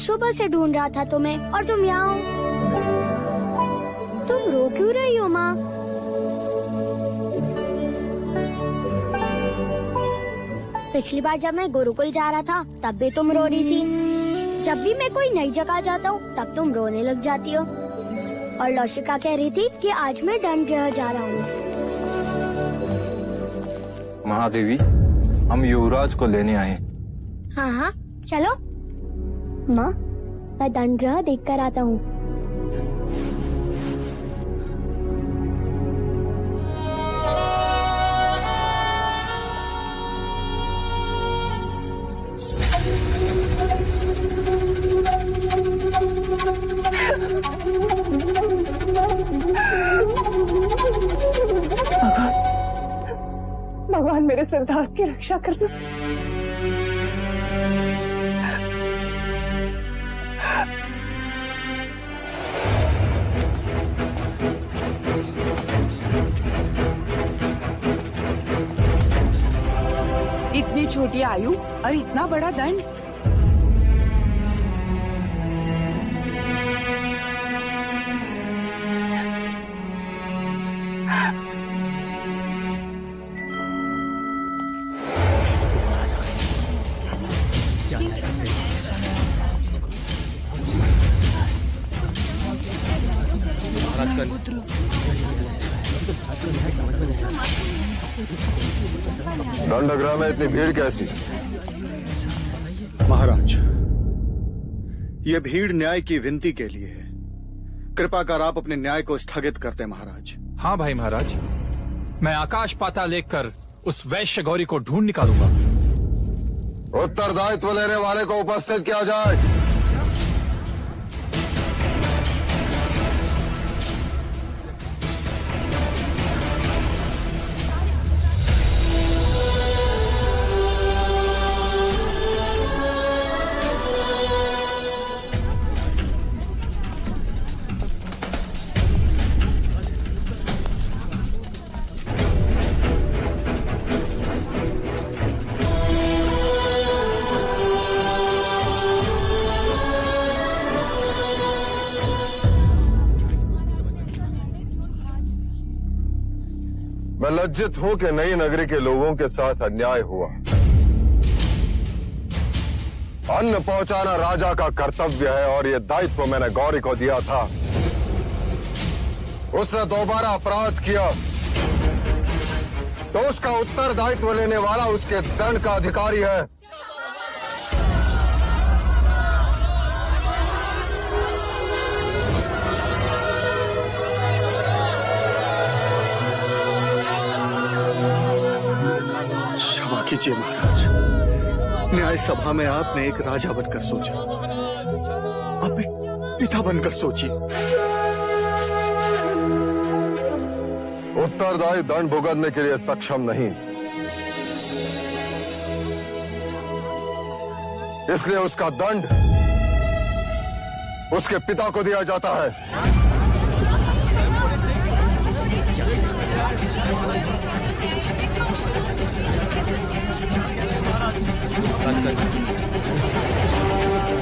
सुबह से ढूंढ रहा था तुम्हें और तुम यहाँ हो। तुम रो क्यों रही हो माँ? पिछली बार जब मैं गुरुकुल जा रहा था तब भी तुम रो रही थी। जब भी मैं कोई नई जगह जाता हूँ तब तुम रोने लग जाती हो। और लौशिका कह रही थी कि आज मैं दंड गृह जा रहा हूँ। महादेवी, हम युवराज को लेने आए। हाँ हाँ चलो। माँ, मैं दंड गृह देख कर आता हूँ। भगवान मेरे सिद्धार्थ की रक्षा करना। इतनी छोटी आयु और इतना बड़ा दंड। दंडगृह में इतनी भीड़ कैसी? महाराज, ये भीड़ न्याय की विनती के लिए है। कृपा कर आप अपने न्याय को स्थगित करते महाराज। हाँ भाई महाराज, मैं आकाश पाताल लेकर उस वैश्य गौरी को ढूंढ निकालूंगा। उत्तरदायित्व लेने वाले को उपस्थित किया जाए। मैं लज्जित हूं कि नई नगरी के लोगों के साथ अन्याय हुआ। अन्न पहुंचाना राजा का कर्तव्य है और ये दायित्व मैंने गौरी को दिया था। उसने दोबारा अपराध किया तो उसका उत्तरदायित्व लेने वाला उसके दंड का अधिकारी है। क्षमा कीजिए महाराज, न्याय सभा में आपने एक राजा बनकर सोचा, आप एक पिता बनकर सोचिए। उत्तरदायी दंड भुगतने के लिए सक्षम नहीं, इसलिए उसका दंड उसके पिता को दिया जाता है।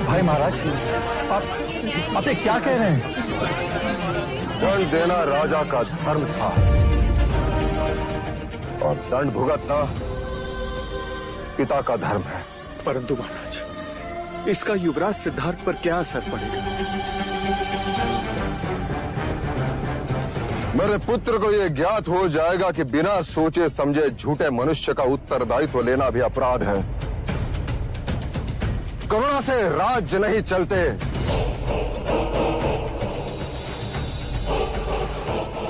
भाई महाराज, आप ये क्या कह रहे हैं? दंड देना राजा का धर्म था और दंड भुगतना पिता का धर्म है। परंतु महाराज, इसका युवराज सिद्धार्थ पर क्या असर पड़ेगा? मेरे पुत्र को यह ज्ञात हो जाएगा कि बिना सोचे समझे झूठे मनुष्य का उत्तरदायित्व लेना भी अपराध है। करुणा से राज्य नहीं चलते।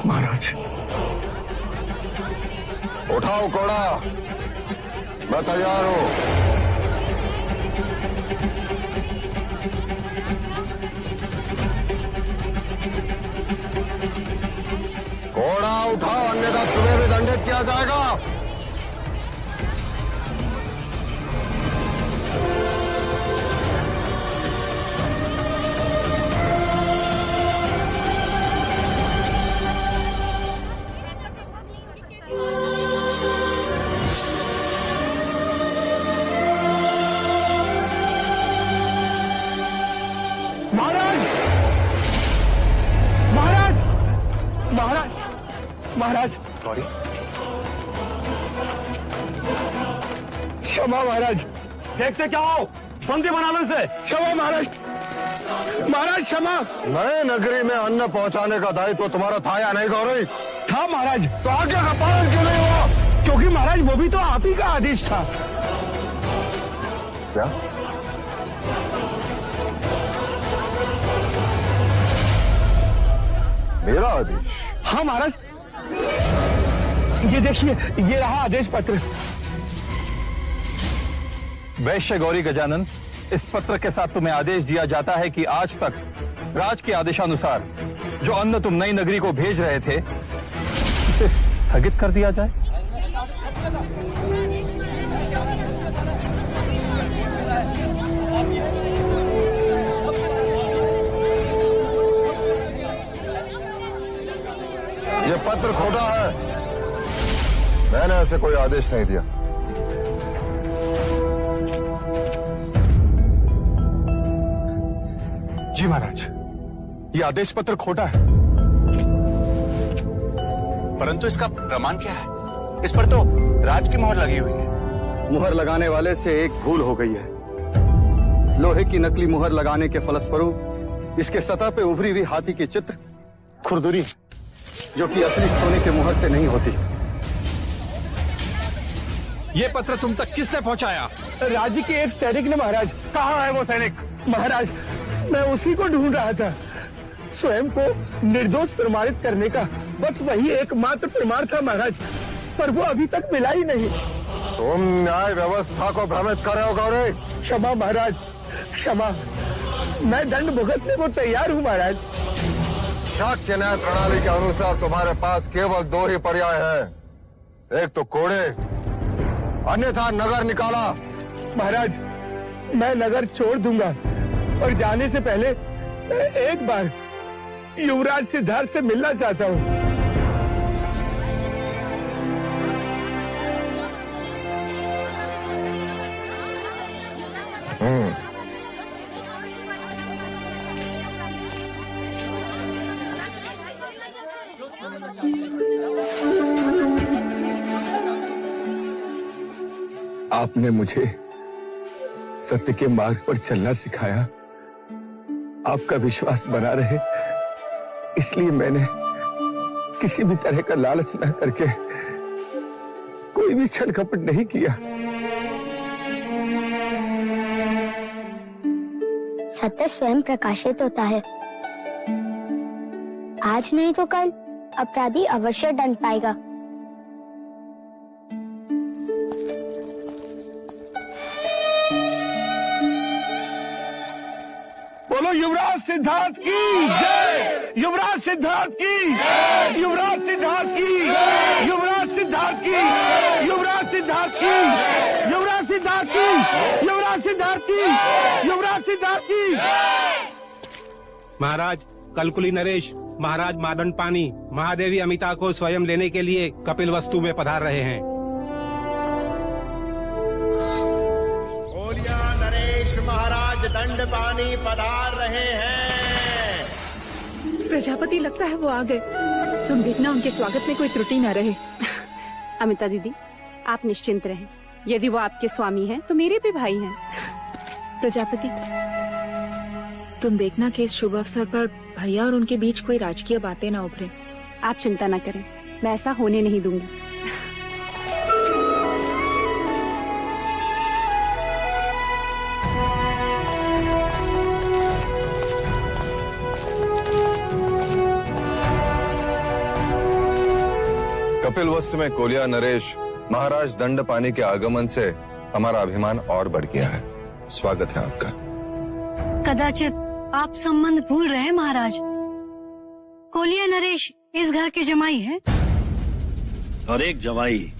महाराज, उठाओ कोड़ा, मैं तैयार हूं। कोड़ा उठाओ, अन्यथा तुम्हें भी दंडित किया जाएगा। क्षमा महाराज। देखते क्या हो, बंदी बना लो इसे। क्षमा महाराज, महाराज क्षमा। नए नगरी में अन्न पहुंचाने का दायित्व तुम्हारा था या नहीं गौरी? था महाराज। तो आज्ञा का पालन क्यों नहीं हुआ? क्योंकि महाराज वो भी तो आप ही का आदेश था। क्या? मेरा आदेश? हाँ महाराज, ये देखिए, ये रहा आदेश पत्र। वैश्य गौरी गजानन, इस पत्र के साथ तुम्हें आदेश दिया जाता है कि आज तक राज के आदेशानुसार जो अन्न तुम नई नगरी को भेज रहे थे उसे स्थगित कर दिया जाए। ये पत्र खोटा है। मैंने ऐसे कोई आदेश नहीं दिया। जी महाराज, ये आदेश पत्र खोटा है। परंतु इसका प्रमाण क्या है? इस पर तो राज की मोहर लगी हुई है। मुहर लगाने वाले से एक भूल हो गई है। लोहे की नकली मुहर लगाने के फलस्वरूप इसके सतह पे उभरी हुई हाथी के चित्र खुरदुरी, जो कि असली सोने के मुहर से नहीं होती। ये पत्र तुम तक किसने पहुंचाया? राज्य के एक सैनिक ने महाराज। कहाँ है वो सैनिक? महाराज, मैं उसी को ढूंढ रहा था। स्वयं को निर्दोष प्रमाणित करने का बस वही एकमात्र प्रमाण था महाराज, पर वो अभी तक मिला ही नहीं। तुम न्याय व्यवस्था को भ्रमित कर रहे हो गौरी। क्षमा महाराज, क्षमा। मैं दंड भुगतने को तैयार हूँ महाराज। शाक्य न्याय प्रणाली के अनुसार तुम्हारे पास केवल दो ही पर्याय हैं। एक तो कोड़े, अन्यथा नगर निकाला। महाराज, मैं नगर छोड़ दूंगा और जाने से पहले मैं एक बार युवराज सिद्धार्थ से मिलना चाहता हूँ। आपने मुझे सत्य के मार्ग पर चलना सिखाया। आपका विश्वास बना रहे, इसलिए मैंने किसी भी तरह का लालच न करके कोई भी छल कपट नहीं किया। सत्य स्वयं प्रकाशित होता है। आज नहीं तो कल अपराधी अवश्य दंड पाएगा। बोलो युवराज सिद्धार्थ की जय, युवराज सिद्धार्थ की, युवराज सिद्धार्थ की, युवराज सिद्धार्थ की, युवराज सिद्धार्थ की, युवराज सिद्धार्थ की, युवराज सिद्धार्थ की, युवराज सिद्धार्थ की। महाराज कलकुली नरेश, महाराज मादन पानी, महादेवी अमिता को स्वयं लेने के लिए कपिल वस्तु में पधार रहे हैं। महाराज दंड पानी पधार रहे हैं। प्रजापति, लगता है वो आ गए। तुम देखना उनके स्वागत में कोई त्रुटि न रहे। अमिता दीदी, आप निश्चिंत रहें। यदि वो आपके स्वामी हैं, तो मेरे भी भाई हैं। प्रजापति, तुम देखना कि इस शुभ अवसर पर भैया और उनके बीच कोई राजकीय बातें न उभरे। आप चिंता न करें, मैं ऐसा होने नहीं दूंगी। कपिल वस्तु में कोलिया नरेश महाराज दंड पानी के आगमन से हमारा अभिमान और बढ़ गया है। स्वागत है आपका। कदाचित आप संबंध भूल रहे हैं महाराज। कोलिया नरेश इस घर के जमाई हैं। और एक जमाई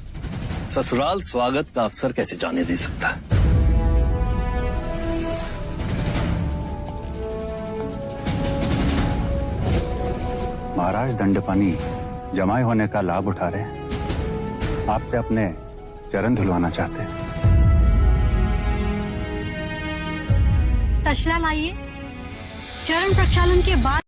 ससुराल स्वागत का अवसर कैसे जाने दे सकता है? महाराज दंडपानी जमाई होने का लाभ उठा रहे हैं। आपसे अपने चरण धुलवाना चाहते हैं। तशला लाइए। चरण प्रक्षालन के बाद